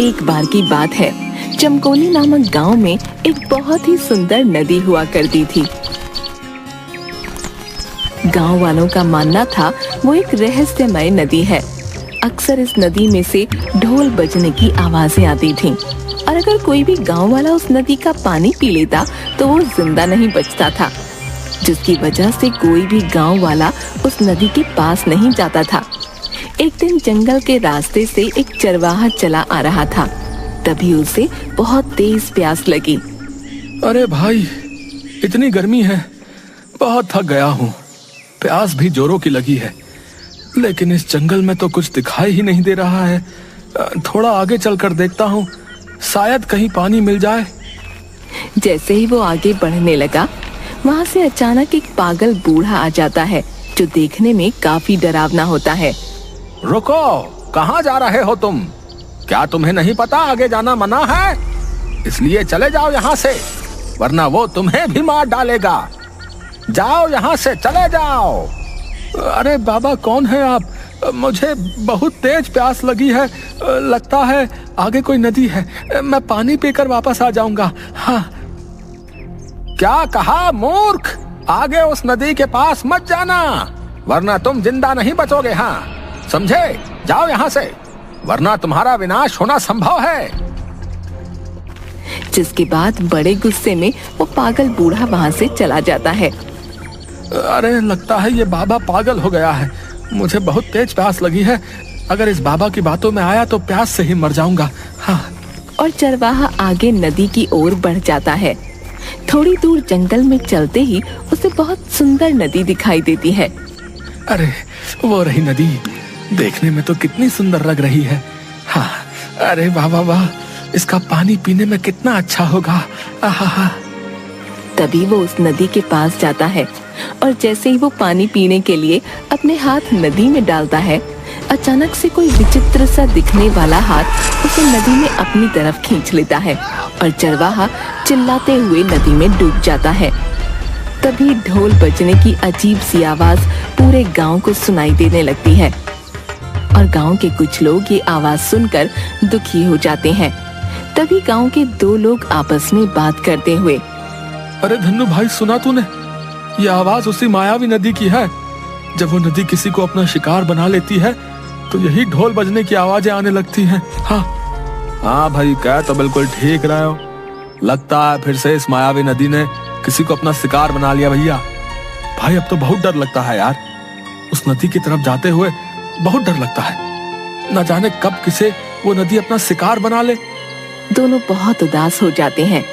एक बार की बात है, चमकोली नामक गांव में एक बहुत ही सुंदर नदी हुआ करती थी। गांव वालों का मानना था वो एक रहस्यमय नदी है। अक्सर इस नदी में से ढोल बजने की आवाजें आती थीं और अगर कोई भी गांव वाला उस नदी का पानी पी लेता तो वो जिंदा नहीं बचता था, जिसकी वजह से कोई भी गांव वाला उस नदी के पास नहीं जाता था। एक दिन जंगल के रास्ते से एक चरवाहा चला आ रहा था। तभी उसे बहुत तेज प्यास लगी। अरे भाई, इतनी गर्मी है, बहुत थक गया हूँ। प्यास भी जोरों की लगी है, लेकिन इस जंगल में तो कुछ दिखाई ही नहीं दे रहा है। थोड़ा आगे चलकर देखता हूँ, शायद कहीं पानी मिल जाए। जैसे ही वो आगे बढ़ने लगा, वहाँ से अचानक एक पागल बूढ़ा आ जाता है जो देखने में काफी डरावना होता है। रुको, कहाँ जा रहे हो तुम? क्या तुम्हें नहीं पता आगे जाना मना है? इसलिए चले जाओ यहाँ से, वरना वो तुम्हें भी मार डालेगा। जाओ यहाँ से, चले जाओ। अरे बाबा, कौन है आप? मुझे बहुत तेज प्यास लगी है। लगता है आगे कोई नदी है, मैं पानी पीकर वापस आ जाऊंगा। हाँ। क्या कहा मूर्ख? आगे उस नदी के पास मत जाना, वरना तुम जिंदा नहीं बचोगे। हाँ, समझे? जाओ यहाँ से, वरना तुम्हारा विनाश होना संभव है। जिसके बाद बड़े गुस्से में वो पागल बूढ़ा वहाँ से चला जाता है। अरे, लगता है ये बाबा पागल हो गया है। मुझे बहुत तेज प्यास लगी है। अगर इस बाबा की बातों में आया तो प्यास से ही मर जाऊंगा। हाँ। और चरवाहा आगे नदी की ओर बढ़ जाता है। थोड़ी दूर जंगल में चलते ही उसे बहुत सुंदर नदी दिखाई देती है। अरे, वो रही नदी, देखने में तो कितनी सुंदर लग रही है। हाँ, अरे वाह वाह वाह, इसका पानी पीने में कितना अच्छा होगा। आहा। तभी वो उस नदी के पास जाता है और जैसे ही वो पानी पीने के लिए अपने हाथ नदी में डालता है, अचानक से कोई विचित्र सा दिखने वाला हाथ उसे नदी में अपनी तरफ खींच लेता है और चरवाहा चिल्लाते हुए नदी में डूब जाता है। तभी ढोल बजने की अजीब सी आवाज पूरे गांव को सुनाई देने लगती है और गांव के कुछ लोग ये आवाज सुनकर दुखी हो जाते हैं। तभी गांव के दो लोग आपस में बात करते हुए, अरे धन्नू भाई, सुना तूने? ये आवाज उसी मायावी नदी की है। जब वो नदी किसी को अपना शिकार बना लेती है तो यही ढोल बजने की आवाजें आने लगती हैं। हाँ भाई, कह तो बिल्कुल ठीक रहे हो। लगता है फिर से इस मायावी नदी ने किसी को अपना शिकार बना लिया। भैया भाई, अब तो बहुत डर लगता है यार। उस नदी की तरफ जाते हुए बहुत डर लगता है। न जाने कब किसे वो नदी अपना शिकार बना ले। दोनों बहुत उदास हो जाते हैं।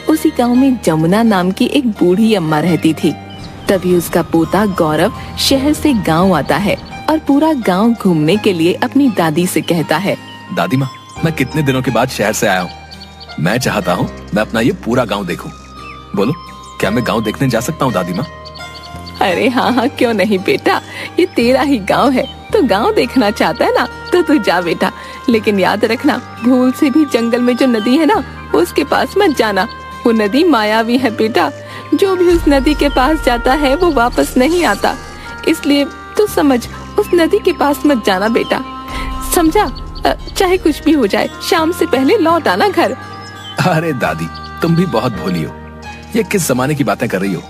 उसी गांव में जमुना नाम की एक बूढ़ी अम्मा रहती थी। तभी उसका पोता गौरव शहर से गांव आता है और पूरा गांव घूमने के लिए अपनी दादी से कहता है, दादी माँ, मैं कितने दिनों के बाद शहर से आया हूँ। मैं चाहता हूँ मैं अपना ये पूरा गांव देखूं। बोलो, क्या मैं गांव देखने जा सकता हूँ दादी माँ? अरे हाँ, क्यों नहीं बेटा, ये तेरा ही गांव है, तो गांव देखना चाहता है ना, तो तू जा बेटा। लेकिन याद रखना, भूल से भी जंगल में जो नदी है ना, उसके पास मत जाना। वो नदी मायावी है बेटा, जो भी उस नदी के पास जाता है वो वापस नहीं आता। इसलिए तू समझ, उस नदी के पास मत जाना बेटा, समझा? चाहे कुछ भी हो जाए, शाम से पहले लौट आना घर। अरे दादी, तुम भी बहुत भोली हो। ये किस जमाने की बातें कर रही हो?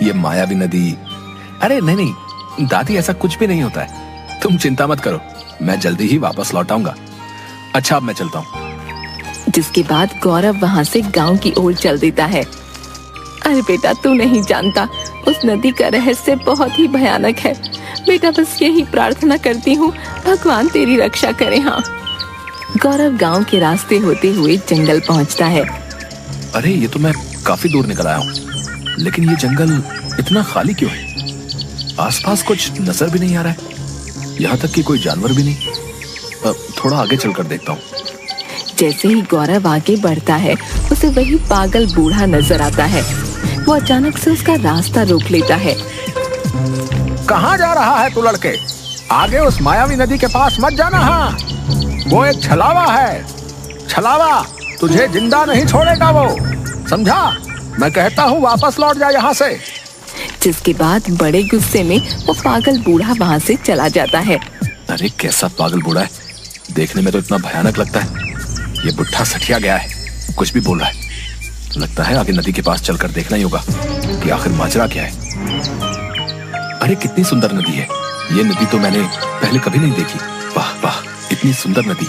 ये मायावी नदी? अरे नहीं दादी, ऐसा कुछ भी नहीं होता है। तुम चिंता मत करो, मैं जल्दी ही वापस लौट आऊंगा। अच्छा, अब मैं चलता हूँ। जिसके बाद गौरव वहाँ से गांव की ओर चल देता है। अरे बेटा, तू नहीं जानता, उस नदी का रहस्य बहुत ही भयानक है बेटा। बस यही प्रार्थना करती हूँ, भगवान तेरी रक्षा करे। हाँ। गौरव गांव के रास्ते होते हुए जंगल पहुँचता है। अरे, ये तो मैं काफी दूर निकल आया हूँ, लेकिन ये जंगल इतना खाली क्यों है? आसपास कुछ नजर भी नहीं आ रहा है, यहाँ तक कि कोई जानवर भी नहीं। थोड़ा आगे चलकर देखता हूँ। जैसे ही गौरव आगे बढ़ता है, उसे वही पागल बूढ़ा नजर आता है। वो अचानक से उसका रास्ता रोक लेता है। कहाँ जा रहा है तू लड़के? आगे उस मायावी नदी के पास मत जाना। हाँ, वो एक छलावा है। छलावा तुझे जिंदा नहीं छोड़ेगा वो, समझा? मैं कहता हूँ वापस लौट जा यहाँ से। जिसके बाद बड़े गुस्से में वो पागल बूढ़ा वहाँ से चला जाता है। अरे कैसा पागल बूढ़ा है, देखने में तो इतना भयानक लगता है। ये बुढ़ा सठिया गया है, कुछ भी बोल रहा है। लगता है आगे नदी के पास चलकर देखना ही होगा कि आखिर माजरा क्या है। अरे कितनी सुंदर नदी है ये। नदी तो मैंने पहले कभी नहीं देखी। वाह वाह, इतनी सुंदर नदी।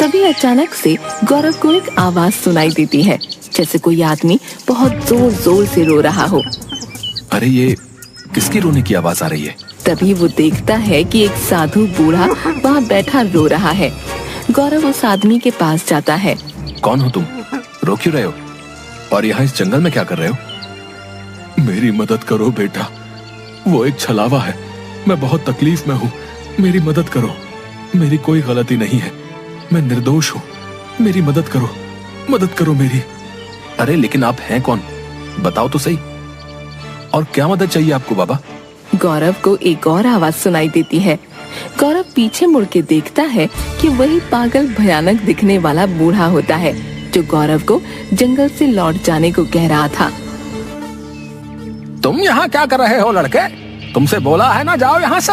तभी अचानक से गौरव को एक आवाज सुनाई देती है, जैसे कोई आदमी बहुत जोर जोर से रो रहा हो। अरे ये किसकी रोने की आवाज आ रही है? तभी वो देखता है कि एक साधु बूढ़ा वहाँ बैठा रो रहा है। गौरव उस आदमी के पास जाता है। कौन हो तुम? रो क्यों रहे हो? और यहाँ इस जंगल में क्या कर रहे हो? मेरी मदद करो बेटा, वो एक छलावा है। मैं बहुत तकलीफ में हूँ, मेरी मदद करो। मेरी कोई गलती नहीं है, मैं निर्दोष हूँ। मेरी मदद करो मेरी। अरे लेकिन आप हैं कौन? बताओ तो सही। और क्या मदद चाहिए आपको बाबा? गौरव को एक और आवाज सुनाई देती है। गौरव पीछे मुड़ के देखता है कि वही पागल भयानक दिखने वाला बूढ़ा होता है जो गौरव को जंगल से लौट जाने को कह रहा था। तुम यहाँ क्या कर रहे हो लड़के? तुमसे बोला है ना जाओ यहाँ से,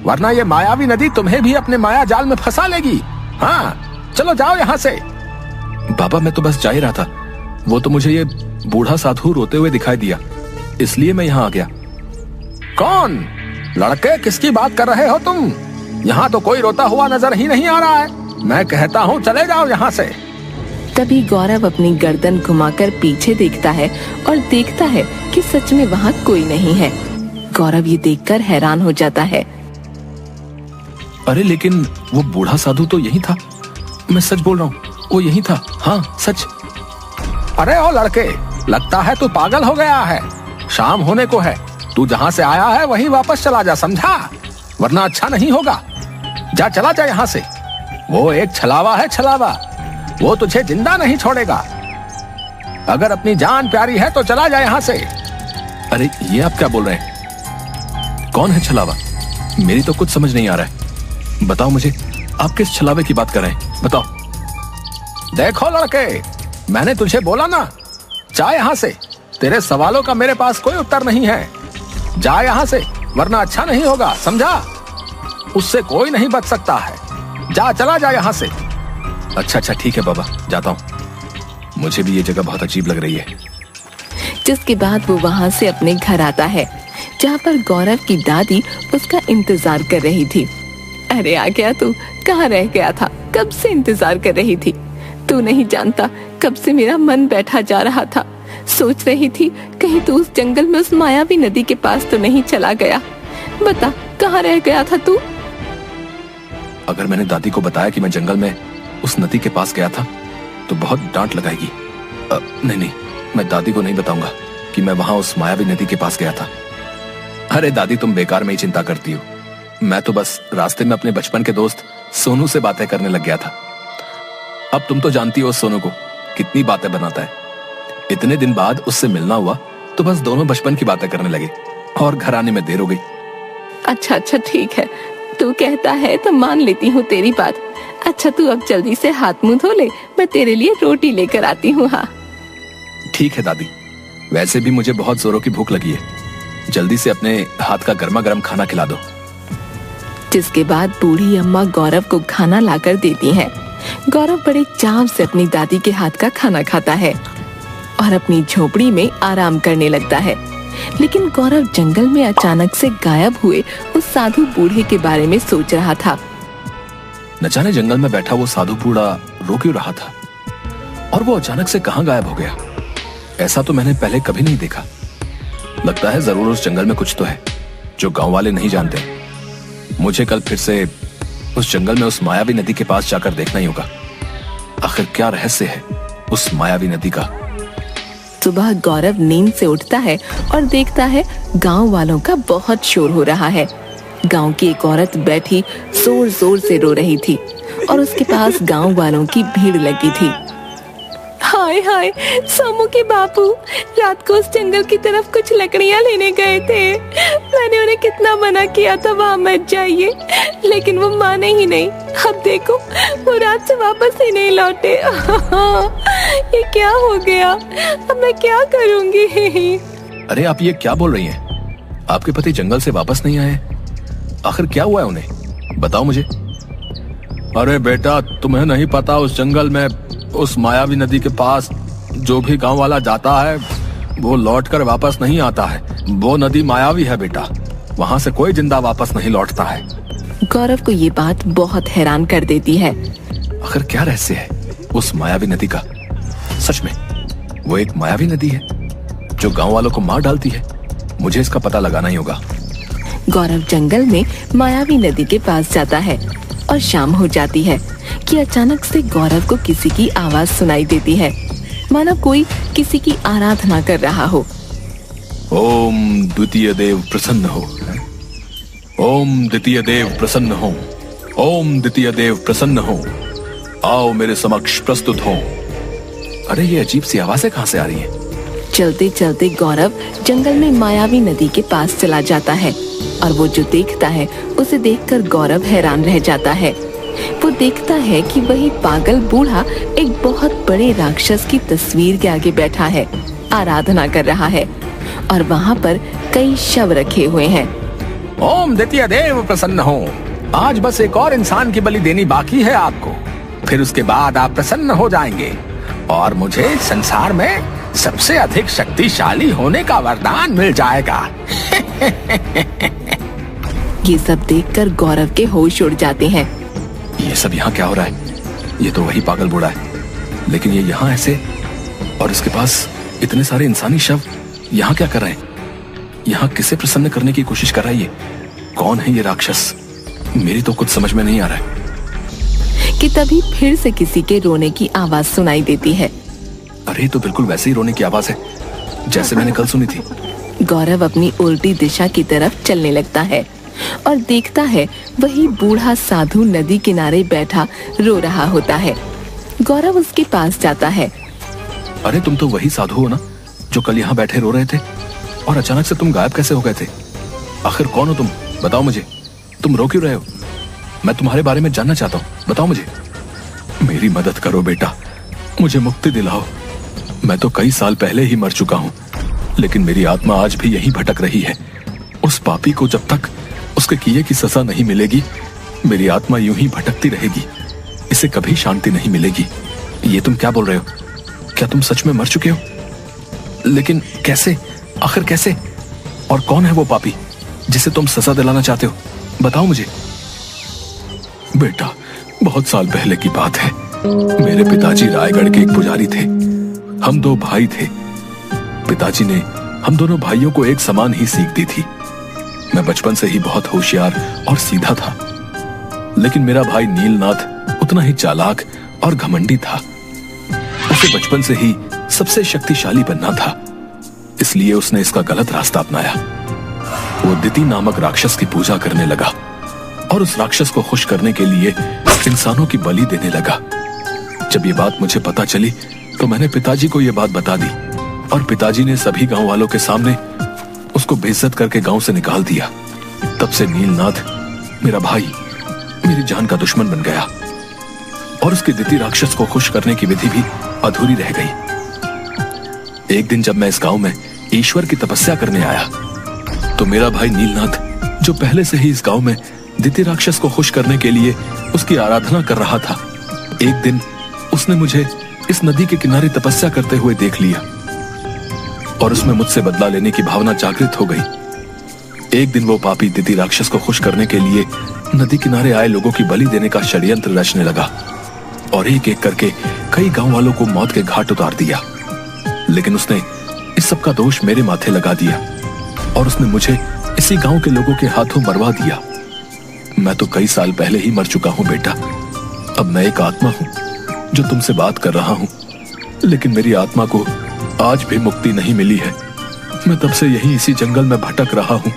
वरना ये मायावी नदी तुम्हें भी अपने माया जाल में फंसा लेगी। हाँ चलो जाओ यहाँ से। बाबा मैं तो बस जा ही रहा था, वो तो मुझे ये बूढ़ा साधु रोते हुए दिखाई दिया, इसलिए मैं यहाँ आ गया। कौन? लड़के किसकी बात कर रहे हो तुम? यहाँ तो कोई रोता हुआ नजर ही नहीं आ रहा है। मैं कहता हूँ चले जाओ यहाँ से। तभी गौरव अपनी गर्दन घुमाकर पीछे देखता है और देखता है कि सच में वहाँ कोई नहीं है। गौरव ये देखकर हैरान हो जाता है। अरे लेकिन वो बूढ़ा साधु तो यही था, मैं सच बोल रहा हूँ, वो यही था। हाँ सच। अरे ओ लड़के, लगता है तू पागल हो गया है। शाम होने को है, तू जहाँ से आया है वहीं वापस चला जा, समझा? वरना अच्छा नहीं होगा। जा चला जा यहाँ से। वो एक छलावा है, छलावा। वो तुझे जिंदा नहीं छोड़ेगा। अगर अपनी जान प्यारी है तो चला जा यहाँ से। अरे ये आप क्या बोल रहे हैं? कौन है छलावा? मेरी तो कुछ समझ नहीं आ रहा है। बताओ मुझे, आप किस छलावे की बात कर रहे हैं? बताओ। देखो लड़के, मैंने तुझे बोला ना, जा यहाँ से। तेरे सवालों का मेरे पास कोई उत्तर नहीं है। जा यहाँ से, वरना अच्छा नहीं होगा, समझा? उससे कोई नहीं बच सकता है। जा चला जा यहाँ से। अच्छा ठीक है बाबा, जाता हूँ। मुझे भी ये जगह बहुत अजीब लग रही है। जिसके बाद वो वहाँ से अपने घर आता है, जहाँ पर गौरव की दादी उसका इंतजार कर रही थी। अरे आ गया तू, कहाँ रह गया था? कब से इंतजार कर रही थी। तू नहीं जानता कब से मेरा मन बैठा जा रहा था। सोच रही थी कहीं तू उस जंगल में उस मायावी नदी के पास तो नहीं चला गया। बता कहाँ रह गया था तू? अगर मैंने दादी को बताया कि मैं जंगल में उस नदी के पास गया था तो बहुत डांट लगाएगी। नहीं, मैं दादी को नहीं बताऊंगा कि मैं वहां उस मायावी नदी के पास गया था। अरे दादी, तुम बेकार में ही चिंता करती हो। मैं तो बस रास्ते में अपने बचपन के दोस्त सोनू से बातें करने लग गया था। अब तुम तो जानती हो सोनू को कितनी बातें बनाता है। इतने दिन बाद उससे मिलना हुआ तो बस दोनों बचपन की बातें करने लगे और घर आने में देर हो गई। अच्छा ठीक है, तू कहता है तो मान लेती हूँ तेरी बात। अच्छा तू अब जल्दी से हाथ मुंह धो ले, मैं तेरे लिए रोटी लेकर आती हूँ। हाँ ठीक है दादी, वैसे भी मुझे बहुत जोरों की भूख लगी है। जल्दी से अपने हाथ का गर्मा गर्म खाना खिला दो। जिसके बाद बूढ़ी अम्मा गौरव को खाना लाकर देती हैं। गौरव बड़े चाव से अपनी दादी के हाथ का खाना खाता है और अपनी झोपड़ी में आराम करने लगता है। लेकिन गौरव जंगल में अचानक से गायब हुए उस साधु बूढ़े के बारे में सोच रहा था। न जाने जंगल में बैठा वो साधु बूढ़ा रो क्यों रहा था और वो अचानक से कहां गायब हो गया। ऐसा तो मैंने पहले कभी नहीं देखा। लगता है जरूर उस जंगल में कुछ तो है जो गांव वाले नहीं जानते। मुझे कल फिर से उस जंगल में उस मायावी नदी के पास जाकर देखना ही होगा। आखिर क्या रहस्य है उस मायावी नदी का। सुबह गौरव नींद से उठता है और देखता है गांव वालों का बहुत शोर हो रहा है। गांव की एक औरत बैठी जोर जोर से रो रही थी और उसके पास गांव वालों की भीड़ लगी थी। हाय सोमू के बापू रात को उस जंगल की तरफ कुछ लकड़ियां लेने गए थे। मैंने उन्हें कितना मना किया था वहां मत जाइए, लेकिन वो माने ही नहीं। अब देखो वो रात से वापस ही नहीं लौटे। ये क्या हो गया? अब मैं क्या करूंगी? अरे आप ये क्या बोल रही हैं? आपके पति जंगल से वापस नहीं आए? आखिर क्या हुआ है उन्हें? बताओ मुझे। अरे बेटा, तुम्हें नहीं पता उस जंगल में उस मायावी नदी के पास जो भी गांव वाला जाता है वो लौटकर वापस नहीं आता है। वो नदी मायावी है बेटा, वहाँ से कोई जिंदा वापस नहीं लौटता है। गौरव को ये बात बहुत हैरान कर देती है। आखिर क्या रहस्य है उस मायावी नदी का? सच में वो एक मायावी नदी है जो गांव वालों को मार डालती है? मुझे इसका पता लगाना ही होगा। गौरव जंगल में मायावी नदी के पास जाता है और शाम हो जाती है कि अचानक से गौरव को किसी की आवाज सुनाई देती है, मानो कोई किसी की आराधना कर रहा हो। ओम द्वितीय देव प्रसन्न हो, ओम द्वितीय देव प्रसन्न हो, ओम द्वितीय देव प्रसन्न हो, आओ मेरे समक्ष प्रस्तुत हो। अरे ये अजीब सी आवाजें कहाँ से आ रही हैं? चलते चलते गौरव जंगल में मायावी नदी के पास चला जाता है और वो जो देखता है उसे देखकर गौरव हैरान रह जाता है। वो देखता है कि वही पागल बूढ़ा एक बहुत बड़े राक्षस की तस्वीर के आगे बैठा है, आराधना कर रहा है और वहाँ पर कई शव रखे हुए हैं। ओम द्वितीय देव प्रसन्न हो, आज बस एक और इंसान की बलि देनी बाकी है आपको, फिर उसके बाद आप प्रसन्न हो जाएंगे और मुझे संसार में सबसे अधिक शक्तिशाली होने का वरदान मिल जाएगा। ये सब देखकर गौरव के होश उड़ जाते हैं। ये सब यहाँ क्या हो रहा है? ये तो वही पागल बूढ़ा है, लेकिन ये यहाँ ऐसे, और इसके पास इतने सारे इंसानी शव यहाँ क्या कर रहे हैं? यहाँ किसे प्रसन्न करने की कोशिश कर रहा है ये? कौन है ये राक्षस? मेरी तो कुछ समझ में नहीं आ रहा है। कि तभी फिर से किसी के रोने की आवाज सुनाई देती है। अरे तो बिल्कुल वैसे ही रोने की आवाज है जैसे मैंने कल सुनी थी। गौरव अपनी उल्टी दिशा की तरफ चलने लगता है और देखता है वही बूढ़ा साधु नदी किनारे बैठा रो रहा होता है। गौरव उसके पास जाता है। अरे तुम तो वही साधु हो ना जो कल यहाँ बैठे रो रहे थे, और अचानक से तुम गायब कैसे हो गए थे? आखिर कौन हो तुम? बताओ मुझे, तुम रो क्यों रहे हो? मैं तुम्हारे बारे में जानना चाहता हूँ, बताओ मुझे। मेरी मदद करो बेटा, मुझे मुक्ति दिलाओ। मैं तो कई साल पहले ही मर चुका हूँ, लेकिन मेरी आत्मा आज भी यहीं भटक रही है। उस पापी को जब तक उसके किए की सजा नहीं मिलेगी, मेरी आत्मा यूं ही भटकती रहेगी, इसे कभी शांति नहीं मिलेगी। ये तुम क्या बोल रहे हो? क्या तुम सच में मर चुके हो? लेकिन कैसे? आखिर कैसे? और कौन है वो पापी जिसे तुम सजा दिलाना चाहते हो? बताओ मुझे। बेटा, बहुत साल पहले की बात है। मेरे पिताजी रायगढ़ के एक पुजारी थे। हम दो भाई थे। पिताजी ने हम दोनों भाइयों को एक समान ही सीख दी थी। मैं बचपन से ही बहुत होशियार और सीधा था, लेकिन मेरा भाई नीलनाथ उतना ही चालाक और घमंडी था। उसे बचपन से ही सबसे शक्तिशाली बनना था, इसलिए उसने इसका गलत रास्ता अपनाया। वो दिति नामक राक्षस की पूजा करने लगा और उस राक्षस को खुश करने के लिए इंसानों की बलि देने लगा। जब ये बात मुझे पता चली तो मैंने पिताजी को ये बात बता दी और पिताजी ने सभी गांव वालों के सामने उसको बेइज्जत करके गांव से निकाल दिया। तब से नीलनाथ मेरा भाई मेरी जान का दुश्मन बन गया और उसके दिति राक्षस को खुश करने की विधि भी अधूरी रह गई। एक दिन जब मैं इस गांव में ईश्वर की तपस्या करने आया तो मेरा भाई नीलनाथ, जो पहले से ही इस गांव में दिति राक्षस को खुश करने के लिए उसकी आराधना कर रहा था, एक दिन उसने मुझे इस नदी के किनारे तपस्या करते हुए देख लिया और उसमें मुझसे बदला लेने की भावना जागृत हो गई। एक दिन वो पापी दिति राक्षस को खुश करने के लिए नदी किनारे आए लोगों की बलि देने का षड्यंत्र रचने लगा और एक एक करके कई गांव वालों को मौत के घाट उतार दिया। लेकिन उसने इस सब का दोष मेरे माथे लगा दिया और उसने मुझे इसी गांव के लोगों के हाथों मरवा दिया। मैं तो कई साल पहले ही मर चुका हूं बेटा। अब मैं एक आत्मा हूं जो तुमसे बात कर रहा हूं, लेकिन मेरी आत्मा को आज भी मुक्ति नहीं मिली है। मैं तब से यहीं इसी जंगल में भटक रहा हूं।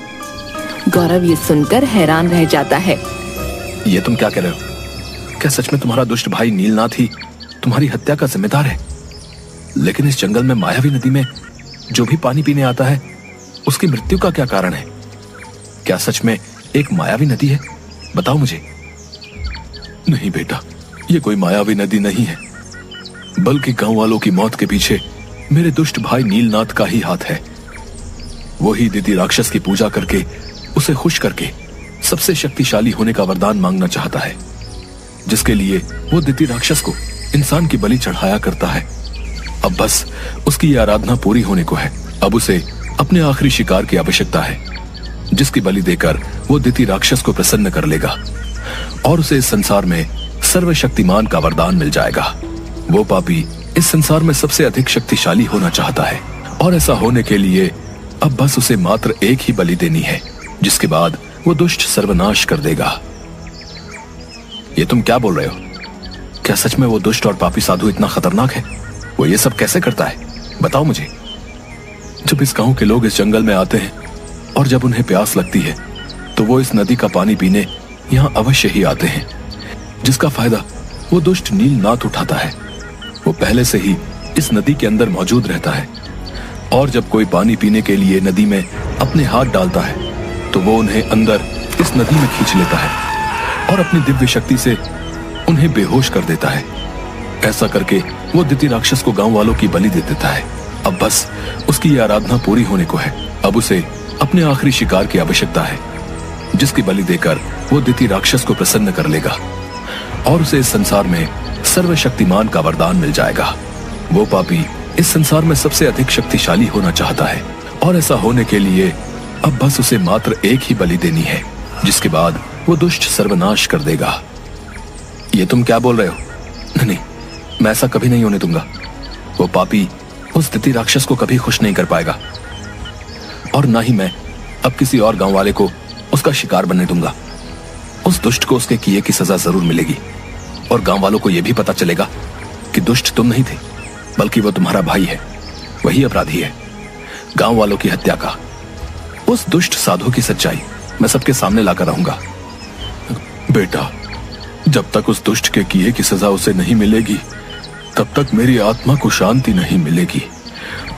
गौरव ये सुनकर हैरान रह जाता है। ये तुम क्या कह रहे हो? क्या सच में तुम्हारा दुष्ट भाई नीलनाथ ही तुम्हारी हत्या का जिम्मेदार है? लेकिन इस जंगल में मायावी नदी में जो भी पानी पीने आता है उसकी मृत्यु का क्या कारण है? क्या सच में एक मायावी नदी है? बताओ मुझे। नहीं बेटा, ये कोई मायावी नदी नहीं है, बल्कि गांव वालों की मौत के पीछे मेरे दुष्ट भाई नीलनाथ का ही हाथ है। वही दिति राक्षस की पूजा करके उसे खुश करके सबसे शक्तिशाली होने का वरदान मांगना चाहता है। जिसके लिए वो दिति राक्षस को इंसान की बलि चढ़ाया करता है। अब बस उसकी ये आराधना पूरी होने को है। अब उसे अपने आखिरी शिकार की आवश्यकता है, जिसकी बलि देकर वो दिति राक्षस को प्रसन्न कर लेगा और उसे इस संसार में सर्वशक्तिमान का वरदान मिल जाएगा। वो पापी इस संसार में सबसे अधिक शक्तिशाली होना चाहता है और ऐसा होने के लिए अब बस उसे मात्र एक ही बलि देनी है, जिसके बाद वो दुष्ट सर्वनाश कर देगा। ये तुम क्या बोल रहे हो? क्या सच में वो दुष्ट और पापी साधु इतना खतरनाक है? वो ये सब कैसे करता है? बताओ मुझे। जब इस गांव के लोग इस जंगल में आते हैं और जब उन्हें प्यास लगती है तो वो इस नदी का पानी पीने यहाँ अवश्य ही आते हैं, जिसका फायदा वो दुष्ट नीलनाथ उठाता है। वो पहले से ही इस नदी के अंदर मौजूद रहता है और जब कोई पानी पीने के लिए नदी में अपने हाथ डालता है तो वो उन्हें अंदर इस नदी में खींच लेता है और अपनी दिव्य शक्ति से उन्हें बेहोश कर देता है। ऐसा करके वो दिति राक्षस को गांव वालों की बलि दे देता है। अब बस उसकी ये आराधना पूरी होने को है। अब उसे अपने आखिरी शिकार की आवश्यकता है, जिसकी बलि देकर वो दिति राक्षस को प्रसन्न कर लेगा और उसे इस संसार में सर्वशक्तिमान का वरदान मिल जाएगा। वो पापी इस संसार में सबसे अधिक शक्तिशाली होना चाहता है और ऐसा होने के लिए अब बस उसे मात्र एक ही बलि देनी है, जिसके बाद वो दुष्ट सर्वनाश कर देगा। ये तुम क्या बोल रहे हो? नहीं, मैं ऐसा कभी नहीं होने दूंगा। वो पापी उस दिति राक्षस को कभी खुश नहीं कर पाएगा और ना ही मैं अब किसी और गांव वाले को उसका शिकार बनने दूंगा। उस दुष्ट को उसके किए की सजा जरूर मिलेगी और गांव वालों को यह भी पता चलेगा कि दुष्ट तुम नहीं थे, बल्कि वो तुम्हारा भाई है, वही अपराधी है गांव वालों की हत्या का। उस दुष्ट साधु की सच्चाई मैं सबके सामने लाकर रहूंगा। बेटा, जब तक उस दुष्ट के किए की सजा उसे नहीं मिलेगी तब तक मेरी आत्मा को शांति नहीं मिलेगी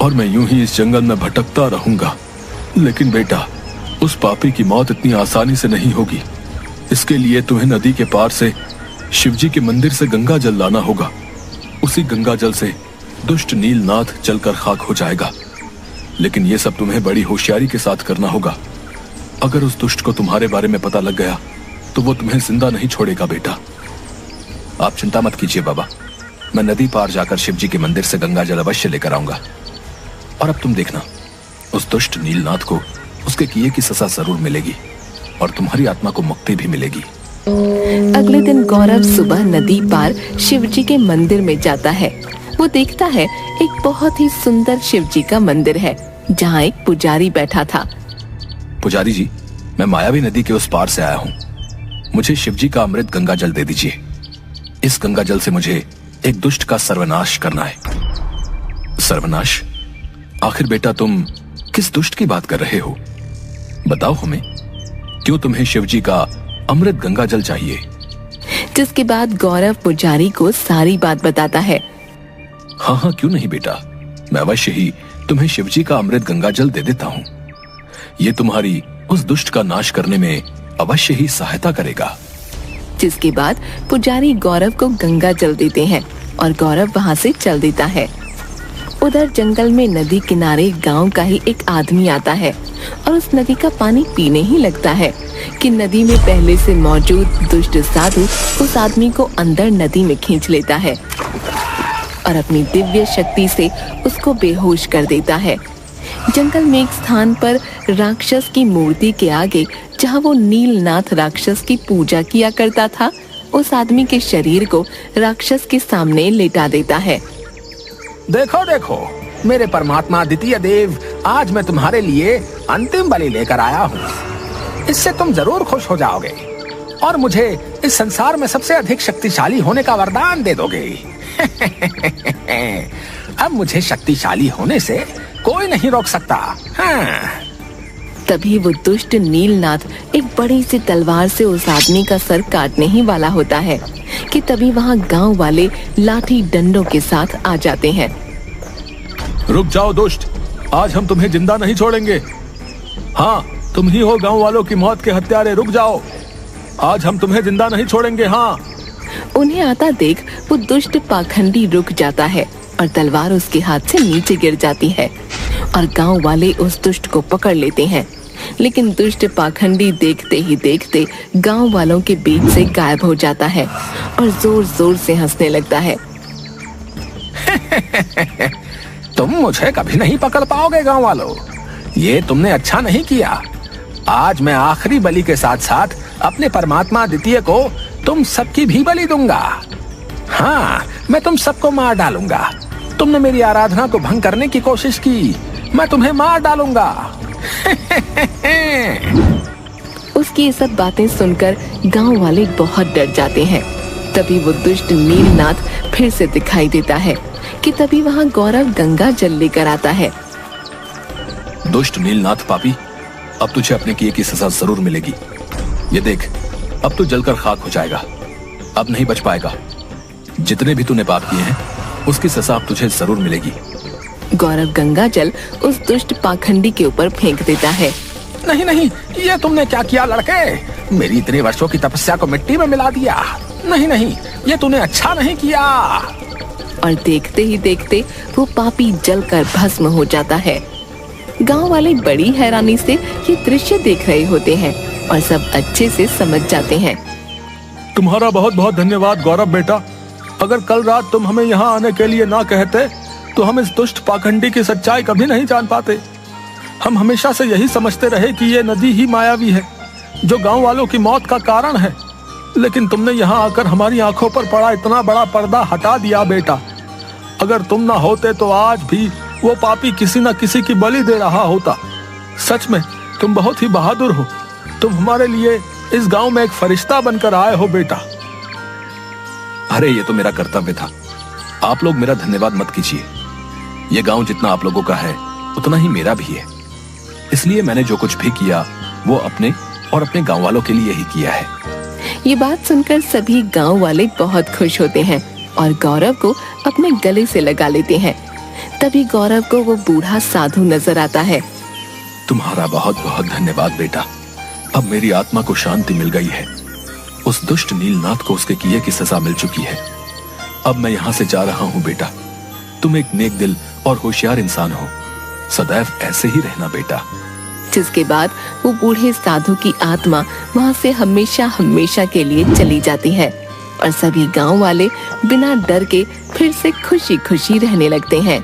और मैं यूं ही इस जंगल में भटकता रहूंगा। लेकिन बेटा, उस पापी की मौत इतनी आसानी से नहीं होगी। इसके लिए तुम्हें नदी के पार से शिवजी के मंदिर से गंगा जल लाना होगा। उसी गंगा जल से दुष्ट नीलनाथ जलकर खाक हो जाएगा। लेकिन यह सब तुम्हें बड़ी होशियारी के साथ करना होगा। अगर उस दुष्ट को तुम्हारे बारे में पता लग गया तो वो तुम्हें जिंदा नहीं छोड़ेगा। बेटा, आप चिंता मत कीजिए बाबा, मैं नदी पार जाकर शिवजी के मंदिर से गंगा जल अवश्य लेकर आऊंगा। और अब तुम देखना, उस दुष्ट नीलनाथ को उसके किए की सजा जरूर मिलेगी और तुम्हारी आत्मा को मुक्ति भी मिलेगी। अगले दिन गौरव सुबह नदी पार शिवजी के मंदिर में जाता है। वो देखता है एक बहुत ही सुंदर शिवजी का मंदिर है, जहाँ एक पुजारी बैठा था। पुजारी जी, मैं मायावी नदी के उस पार से आया हूँ। मुझे शिवजी का अमृत गंगा जल दे दीजिए। इस गंगा जल से मुझे एक दुष्ट का सर्वनाश करना है। सर्वनाश? आखिर बेटा तुम किस दुष्ट की बात कर रहे हो? बताओ हमें, क्यों तुम्हें शिवजी का अमृत गंगा जल चाहिए? जिसके बाद गौरव पुजारी को सारी बात बताता है। हाँ हाँ, क्यों नहीं बेटा, मैं अवश्य ही तुम्हें शिवजी का अमृत गंगा जल दे देता हूँ। ये तुम्हारी उस दुष्ट का नाश करने में अवश्य ही सहायता करेगा। जिसके बाद पुजारी गौरव को गंगा जल देते हैं और गौरव वहाँ से चल देता है। उधर जंगल में नदी किनारे गांव का ही एक आदमी आता है और उस नदी का पानी पीने ही लगता है कि नदी में पहले से मौजूद दुष्ट साधु उस आदमी को अंदर नदी में खींच लेता है और अपनी दिव्य शक्ति से उसको बेहोश कर देता है। जंगल में एक स्थान पर राक्षस की मूर्ति के आगे, जहाँ वो नीलनाथ राक्षस की पूजा किया करता था, उस आदमी के शरीर को राक्षस के सामने लेटा देता है। देखो देखो मेरे परमात्मा द्वितीय देव, आज मैं तुम्हारे लिए अंतिम बलि लेकर आया हूँ। इससे तुम जरूर खुश हो जाओगे और मुझे इस संसार में सबसे अधिक शक्तिशाली होने का वरदान दे दोगे। अब मुझे शक्तिशाली होने से कोई नहीं रोक सकता। हाँ। तभी वो दुष्ट नीलनाथ एक बड़ी सी तलवार से उस आदमी का सर काटने ही वाला होता है कि तभी वहाँ गांव वाले लाठी डंडों के साथ आ जाते हैं। रुक जाओ दुष्ट, आज हम तुम्हें जिंदा नहीं छोड़ेंगे। हाँ, तुम ही हो गांव वालों की मौत के हत्यारे। रुक जाओ, आज हम तुम्हें जिंदा नहीं छोड़ेंगे। हाँ। उन्हें आता देख वो दुष्ट पाखंडी रुक जाता है और तलवार उसके हाथ से नीचे गिर जाती है और गांव वाले उस दुष्ट को पकड़ लेते हैं। लेकिन दुष्ट पाखंडी देखते ही देखते गांव वालों के बीच से गायब हो जाता है और जोर जोर से हंसने लगता है। तुम मुझे कभी नहीं पकड़ पाओगे गांव वालों, ये तुमने अच्छा नहीं किया। आज मैं आखिरी बलि के साथ साथ अपने परमात्मा द्वितीय को तुम सबकी भी बलि दूंगा। हाँ, मैं तुम सबको मार डालूंगा। तुमने मेरी आराधना को भंग करने की कोशिश की, मैं तुम्हें मार डालूंगा। उसकी ये सब बातें सुनकर गांव वाले बहुत डर जाते हैं। तभी वो दुष्ट नीलनाथ फिर से दिखाई देता है कि तभी वहाँ गौरव गंगा जल लेकर आता है। दुष्ट नीलनाथ पापी, अब तुझे अपने किए की सजा जरूर मिलेगी। ये देख, अब तू जलकर खाक हो जाएगा, अब नहीं बच पाएगा। जितने भी तूने पाप किए हैं उसकी सजा अब तुझे जरूर मिलेगी। गौरव गंगा जल उस दुष्ट पाखंडी के ऊपर फेंक देता है। नहीं नहीं, ये तुमने क्या किया लड़के? मेरी इतने वर्षों की तपस्या को मिट्टी में मिला दिया। नहीं नहीं, ये तूने अच्छा नहीं किया। और देखते ही देखते वो पापी जलकर भस्म हो जाता है। गांव वाले बड़ी हैरानी से ये दृश्य देख रहे होते हैं और सब अच्छे से समझ जाते हैं। तुम्हारा बहुत बहुत धन्यवाद गौरव बेटा। अगर कल रात तुम हमें यहाँ आने के लिए ना कहते तो हम इस दुष्ट पाखंडी की सच्चाई कभी नहीं जान पाते। हम हमेशा से यही समझते रहे कि ये नदी ही मायावी है जो गांव वालों की मौत का कारण है, लेकिन तुमने यहाँ आकर हमारी आंखों पर पड़ा इतना बड़ा पर्दा हटा दिया बेटा। अगर तुम ना होते तो आज भी वो पापी किसी न किसी की बलि दे रहा होता। सच में तुम बहुत ही बहादुर हो। तुम हमारे लिए इस गांव में एक फरिश्ता बनकर आए हो बेटा। अरे ये तो मेरा कर्तव्य था, आप लोग मेरा धन्यवाद मत कीजिए। ये गांव जितना आप लोगों का है उतना ही मेरा भी है, इसलिए मैंने जो कुछ भी किया वो अपने और अपने गांव वालों के लिए ही किया है। ये बात सुनकर सभी गांव वाले बहुत खुश होते हैं और गौरव को अपने गले से लगा लेते हैं। तभी गौरव को वो बूढ़ा साधु नजर आता है। तुम्हारा बहुत बहुत धन्यवाद बेटा, अब मेरी आत्मा को शांति मिल गई है। उस दुष्ट नीलनाथ को उसके किए की सजा मिल चुकी है। अब मैं यहाँ से जा रहा हूँ बेटा। तुम एक नेक दिल और होशियार इंसान हो, सदैव ऐसे ही रहना बेटा। जिसके बाद वो बूढ़े साधु की आत्मा वहाँ से हमेशा हमेशा के लिए चली जाती है और सभी गांव वाले बिना डर के फिर से खुशी खुशी रहने लगते हैं।